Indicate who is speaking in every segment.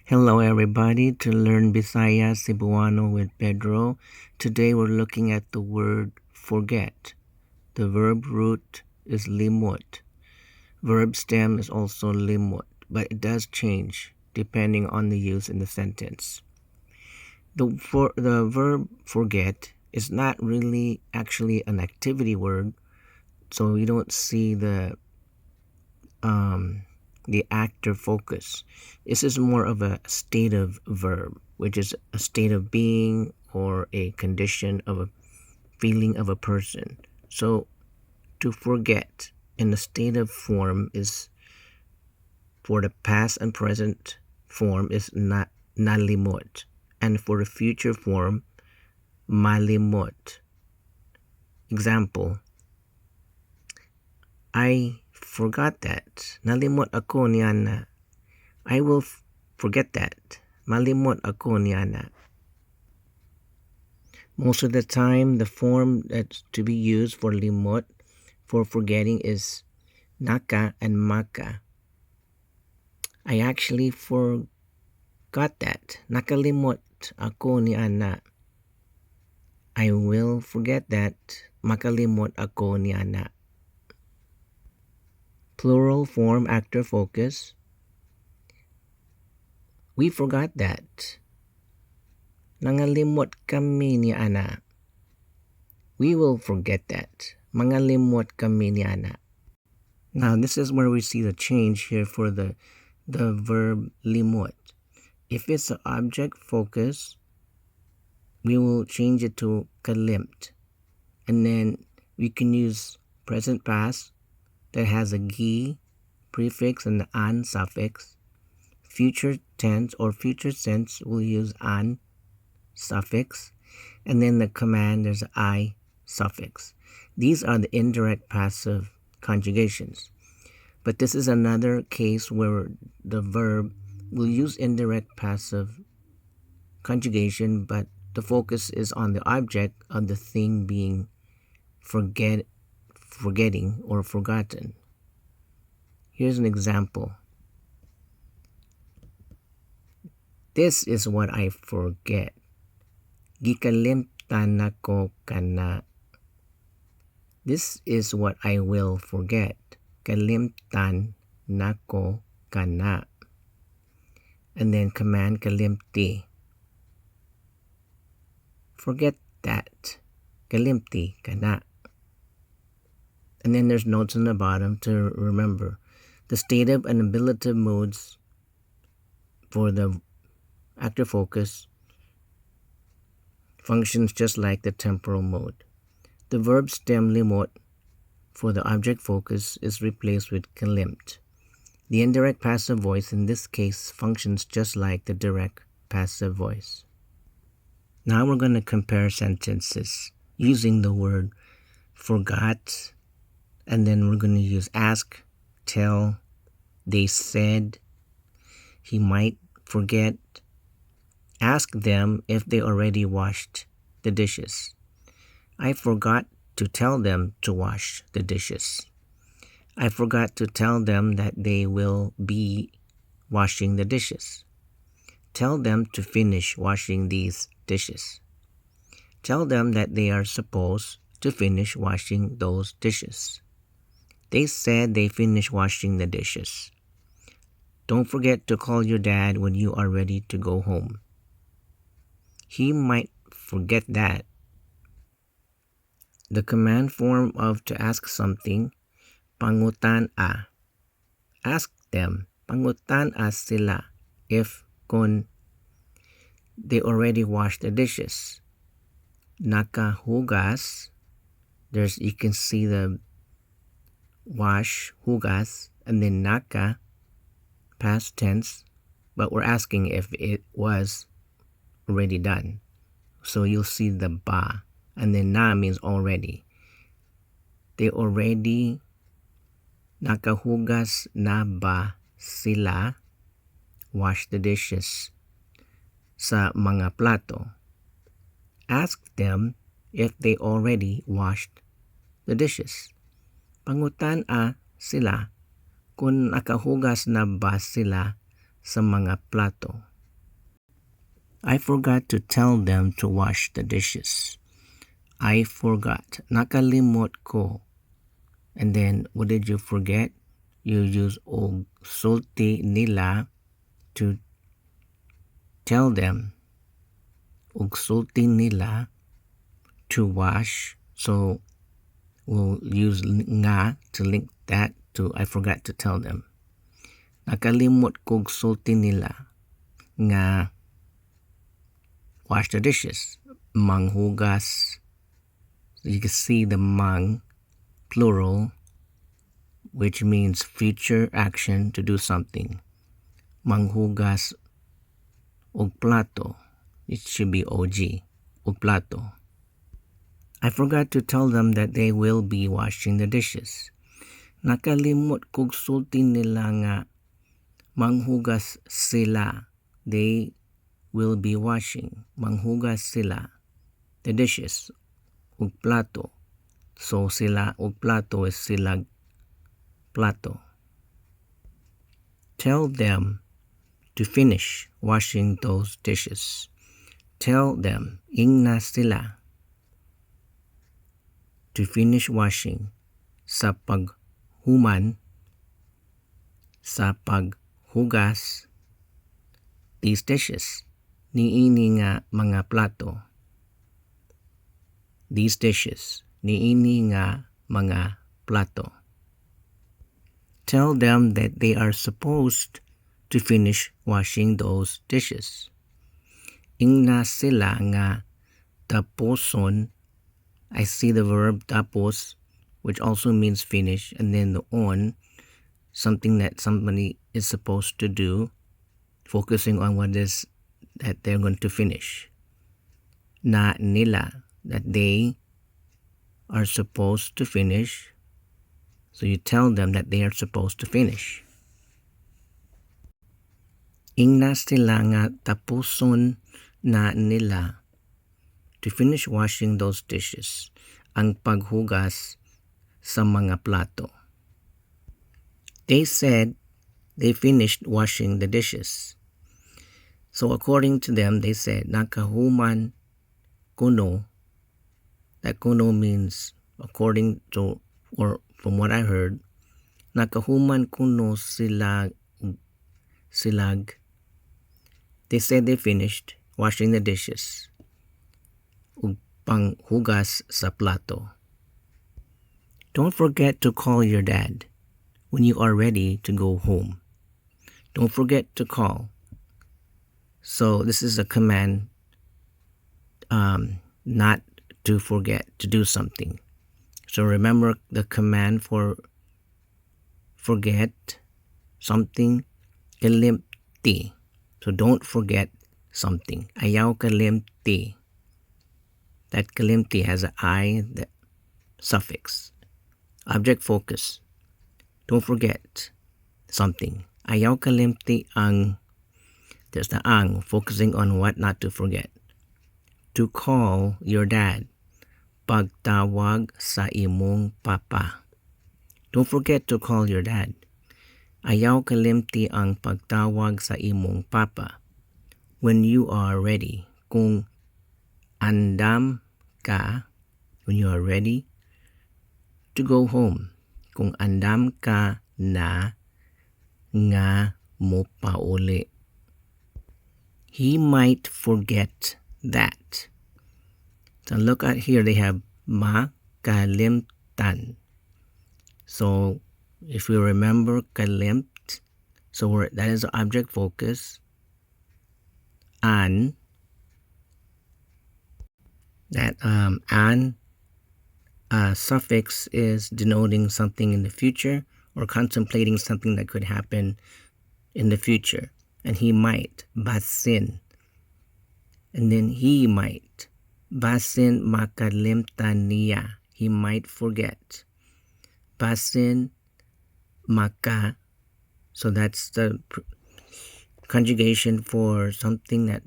Speaker 1: Hello, everybody, to learn Bisaya Cebuano with Pedro. Today we're looking at the word forget. The verb root is limot. Verb stem is also limot, but it does change depending on the use in the sentence. The verb forget is not really actually an activity word, so you don't see the actor focus. This is more of a state of verb, which is a state of being or a condition of a feeling of a person. So to forget in the state of form is for the past and present form is nalimot, and for the future form malimot. Example, I forgot that. Nalimot ako niyan. I will forget that. Malimot ako niyan. Most of the time, the form that's to be used for limot, for forgetting, is naka and maka. I actually forgot that. Nakalimot ako niyan. I will forget that. Makalimot ako niyan. Plural form actor focus. We forgot that. Nangalimot kami ni Ana. We will forget that. Mangalimot kami ni Ana. Now this is where we see the change here for the verb limot. If it's an object focus, we will change it to kalimt. And then we can use present past that has a gi prefix and the an suffix. Future tense or future tense will use an suffix, and then the command there's an I suffix. These are the indirect passive conjugations. But this is another case where the verb will use indirect passive conjugation, but the focus is on the object of the thing being forgetting or forgotten. Here's an example. This is what I forget. Gikalimtan nako kana. This is what I will forget. Kalimtan nako kana. And then command kalimti. Forget that. Kalimti kana. And then there's notes on the bottom to remember. The stative and ablative modes for the actor focus functions just like the temporal mode. The verb stem limot for the object focus is replaced with kalimt. The indirect passive voice in this case functions just like the direct passive voice. Now we're going to compare sentences using the word forgot, and then we're going to use ask, tell, they said, he might forget. Ask them if they already washed the dishes. I forgot to tell them to wash the dishes. I forgot to tell them that they will be washing the dishes. Tell them to finish washing these dishes. Tell them that they are supposed to finish washing those dishes. They said they finished washing the dishes. Don't forget to call your dad when you are ready to go home. He might forget that. The command form of to ask something, pangutan a. Ask them, pangutan a sila, if kung they already washed the dishes. Nakahugas, you can see the wash, hugas, and then naka, past tense, but we're asking if it was already done. So you'll see the ba, and then na means already. They already nakahugas na ba sila wash the dishes sa mga plato. Ask them if they already washed the dishes. Pangutan a sila kung nakahugas na ba sila sa mga plato. I forgot to tell them to wash the dishes. I forgot. Nakalimot ko. And then, what did you forget? You use og sulti nila to tell them. Og sulti nila to wash. So, we'll use nga to link that to I forgot to tell them. Nakalimot ko og sulti nila nga wash the dishes. Manghugas. You can see the mang, plural, which means future action to do something. Manghugas og plato. It should be OG. Og plato. I forgot to tell them that they will be washing the dishes. Nakalimot kog sulti nila nga manghugas sila. They will be washing. Manghugas sila. The dishes. Og plato. So sila og plato is sila plato. Tell them to finish washing those dishes. Tell them ingna sila to finish washing sa paghuman, sa paghugas these dishes. Niini nga mga plato. These dishes. Niini nga mga plato. Tell them that they are supposed to finish washing those dishes. Ingna sila nga taposon. I see the verb tapos, which also means finish, and then the on, something that somebody is supposed to do, focusing on what is that they're going to finish. Na nila, that they are supposed to finish. So you tell them that they are supposed to finish. Ingna sila nga tapuson na nila to finish washing those dishes. Ang paghugas sa mga plato. They said they finished washing the dishes. So according to them, they said, nakahuman kuno. That kuno means, according to, or from what I heard, nakahuman kuno silag. They said they finished washing the dishes. Ug panghugas sa plato. Don't forget to call your dad when you are ready to go home. Don't forget to call. So this is a command, not to forget to do something. So remember the command for forget something, kalimti. So don't forget something. Ayaw kalimti. That kalimti has an I, the suffix. Object focus. Don't forget something. Ayaw kalimti ang. There's the ang, focusing on what not to forget. To call your dad. Pagtawag sa imong papa. Don't forget to call your dad. Ayaw kalimti ang pagtawag sa imong papa. When you are ready. Kung andam ka, when you are ready to go home. Kung andam ka na nga mo pauli. He might forget that. So look at here, they have makalimtan. So if we remember kalimt, so that is the object focus. An, that an suffix is denoting something in the future or contemplating something that could happen in the future. And he might, basin. And then he might. Basin makalimtan niya. He might forget. Basin maka. So that's the conjugation for something that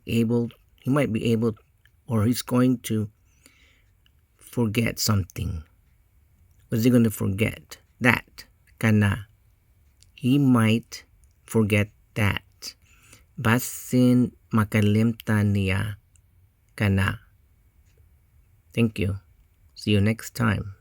Speaker 1: able, he might be able, or he's going to forget something. What is he going to forget? That. Kana. He might forget that. Basin makalimtan niya kana. Thank you. See you next time.